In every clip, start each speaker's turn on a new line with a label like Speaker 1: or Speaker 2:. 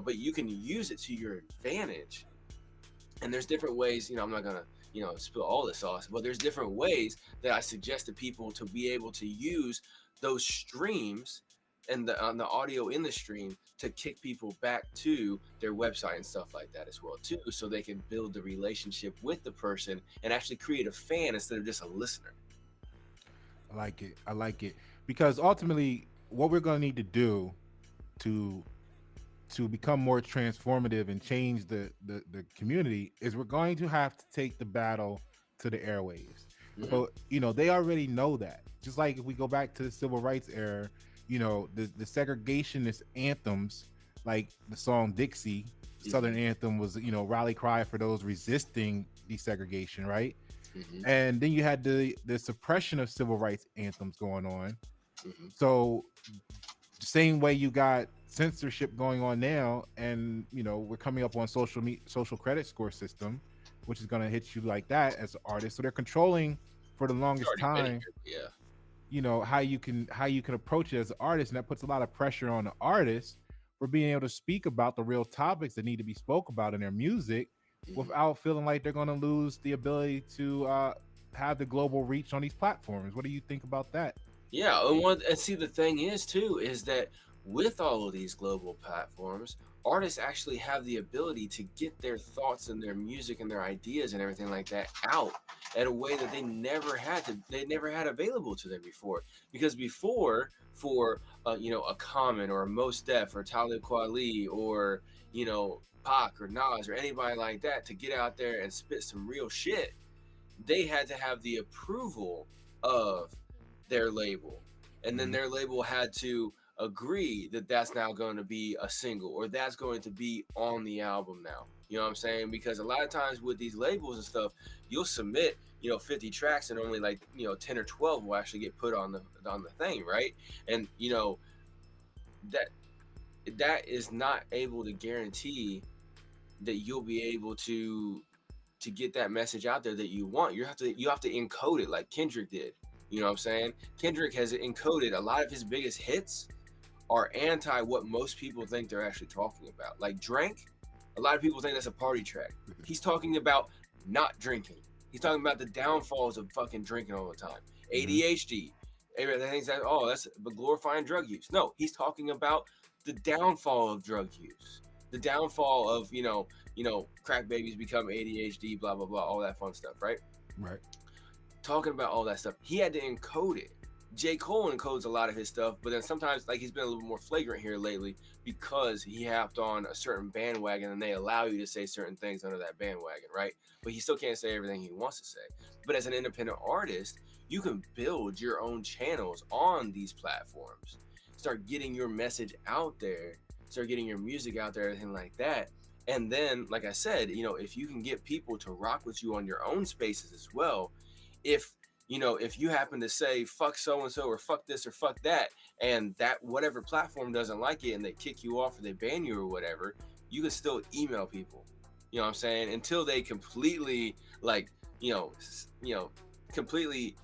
Speaker 1: but you can use it to your advantage. And there's different ways, I'm not gonna, spill all the sauce, but there's different ways that I suggest to people to be able to use those streams and the on the audio in the stream to kick people back to their website and stuff like that as well too, so they can build the relationship with the person and actually create a fan instead of just a listener.
Speaker 2: I like it. I like it because ultimately, what we're going to need to do to become more transformative and change the community is we're going to have to take the battle to the airwaves.
Speaker 1: Hmm.
Speaker 2: But they already know that. Just like if we go back to the civil rights era, the segregationist anthems, like the song Dixie, Southern
Speaker 1: Hmm.
Speaker 2: anthem, was rally cry for those resisting desegregation, right?
Speaker 1: Hmm.
Speaker 2: And then you had the suppression of civil rights anthems going on.
Speaker 1: Hmm.
Speaker 2: So the same way you got censorship going on now, and we're coming up on social credit score system, which is going to hit you like that as an artist. So they're controlling for the
Speaker 1: It's
Speaker 2: longest
Speaker 1: already been
Speaker 2: time,
Speaker 1: here. Yeah.
Speaker 2: how you can approach it as an artist, and that puts a lot of pressure on the artist for being able to speak about the real topics that need to be spoke about in their music
Speaker 1: Hmm.
Speaker 2: without feeling like they're going to lose the ability to have the global reach on these platforms. What do you think about that?
Speaker 1: Yeah, and see, the thing is too is that with all of these global platforms, artists actually have the ability to get their thoughts and their music and their ideas and everything like that out at a way that they never had available to them before. Because before, for a Common or a Mos Def or Talib Kweli or Pac or Nas or anybody like that to get out there and spit some real shit, they had to have the approval of their label, and then
Speaker 2: Mhm.
Speaker 1: their label had to agree that that's now going to be a single or that's going to be on the album now. You know what I'm saying? Because a lot of times with these labels and stuff, you'll submit 50 tracks and only like 10 or 12 will actually get put on the thing, right? And that that is not able to guarantee that you'll be able to get that message out there that you want. You have to encode it like Kendrick did. You know what I'm saying? Kendrick has encoded a lot of his biggest hits are anti what most people think they're actually talking about. Like Drank, a lot of people think that's a party track. He's talking about not drinking. He's talking about the downfalls of fucking drinking all the time.
Speaker 2: Mhm.
Speaker 1: ADHD. Everybody thinks that, oh, that's glorifying drug use. No, he's talking about the downfall of drug use. The downfall of, crack babies become ADHD, blah, blah, blah, all that fun stuff, right?
Speaker 2: Right.
Speaker 1: Talking about all that stuff. He had to encode it. J. Cole encodes a lot of his stuff, but then sometimes, like, he's been a little more flagrant here lately because he hopped on a certain bandwagon and they allow you to say certain things under that bandwagon, right? But he still can't say everything he wants to say. But as an independent artist, you can build your own channels on these platforms, start getting your message out there, start getting your music out there, everything like that. And then, like I said, if you can get people to rock with you on your own spaces as well, if you happen to say fuck so and so or fuck this or fuck that, and that whatever platform doesn't like it and they kick you off or they ban you or whatever, you can still email people. You know what I'm saying? Until they completely like, completely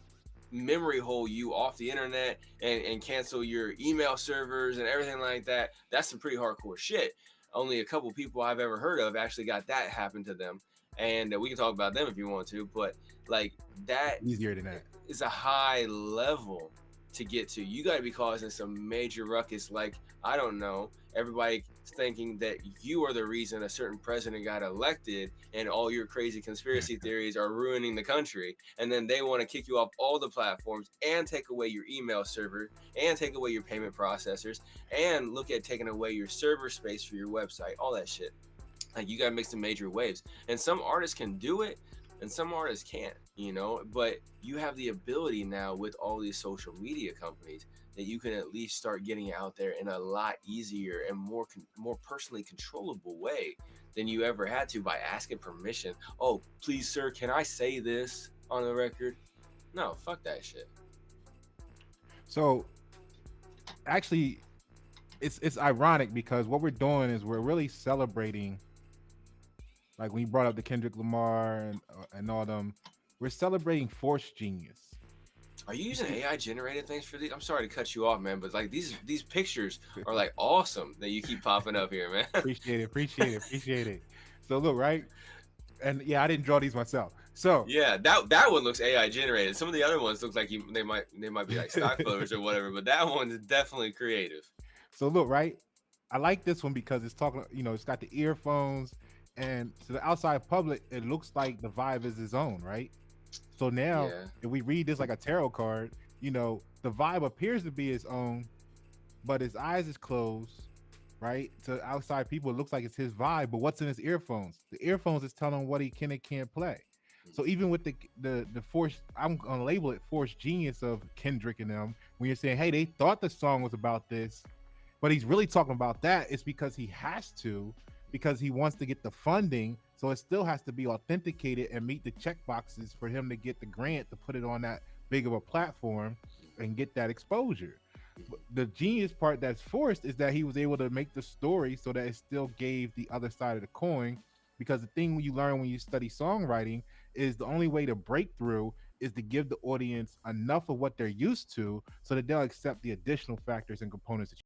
Speaker 1: memory hole you off the internet and cancel your email servers and everything like that. That's some pretty hardcore shit. Only a couple people I've ever heard of actually got that happen to them, and we can talk about them if you want to. But like that
Speaker 2: Easier than that.
Speaker 1: is a high level to get to. You got to be causing some major ruckus. Like, I don't know, everybody thinking that you are the reason a certain president got elected and all your crazy conspiracy theories are ruining the country. And then they want to kick you off all the platforms and take away your email server and take away your payment processors and look at taking away your server space for your website, all that shit. Like, you gotta make some major waves, and some artists can do it and some artists can't, but you have the ability now with all these social media companies that you can at least start getting it out there in a lot easier and more personally controllable way than you ever had to by asking permission. Oh, please sir, can I say this on the record? No, fuck that shit.
Speaker 2: So actually, it's ironic because what we're doing is we're really celebrating, like when you brought up the Kendrick Lamar and all them, we're celebrating forced genius.
Speaker 1: Are you
Speaker 2: You
Speaker 1: using
Speaker 2: see,
Speaker 1: AI generated things for these? I'm sorry to cut you off, man, but like these pictures are like awesome that you keep popping up here, man.
Speaker 2: appreciate it, appreciate it, appreciate it. So look, right, and yeah, I didn't draw these myself. So
Speaker 1: Yeah, that one looks AI generated. Some of the other ones look like they might be like stock photos or whatever, but that one is definitely creative.
Speaker 2: so look, right, I like this one because it's talking. It's got the earphones, and to the outside public, it looks like the vibe is his own, right? So now,
Speaker 1: Yeah.
Speaker 2: if we read this like a tarot card, the vibe appears to be his own, but his eyes is closed, right? To outside people, it looks like it's his vibe, but what's in his earphones? The earphones is telling him what he can and can't play. So even with the force, I'm gonna label it force genius of Kendrick and them. When you're saying, hey, they thought the song was about this, but he's really talking about that. It's because he has to, because he wants to get the funding. So it still has to be authenticated and meet the check boxes for him to get the grant to put it on that big of a platform and get that exposure. The genius part that's forced is that he was able to make the story so that it still gave the other side of the coin. Because the thing you learn when you study songwriting is the only way to break through is to give the audience enough of what they're used to so that they'll accept the additional factors and components that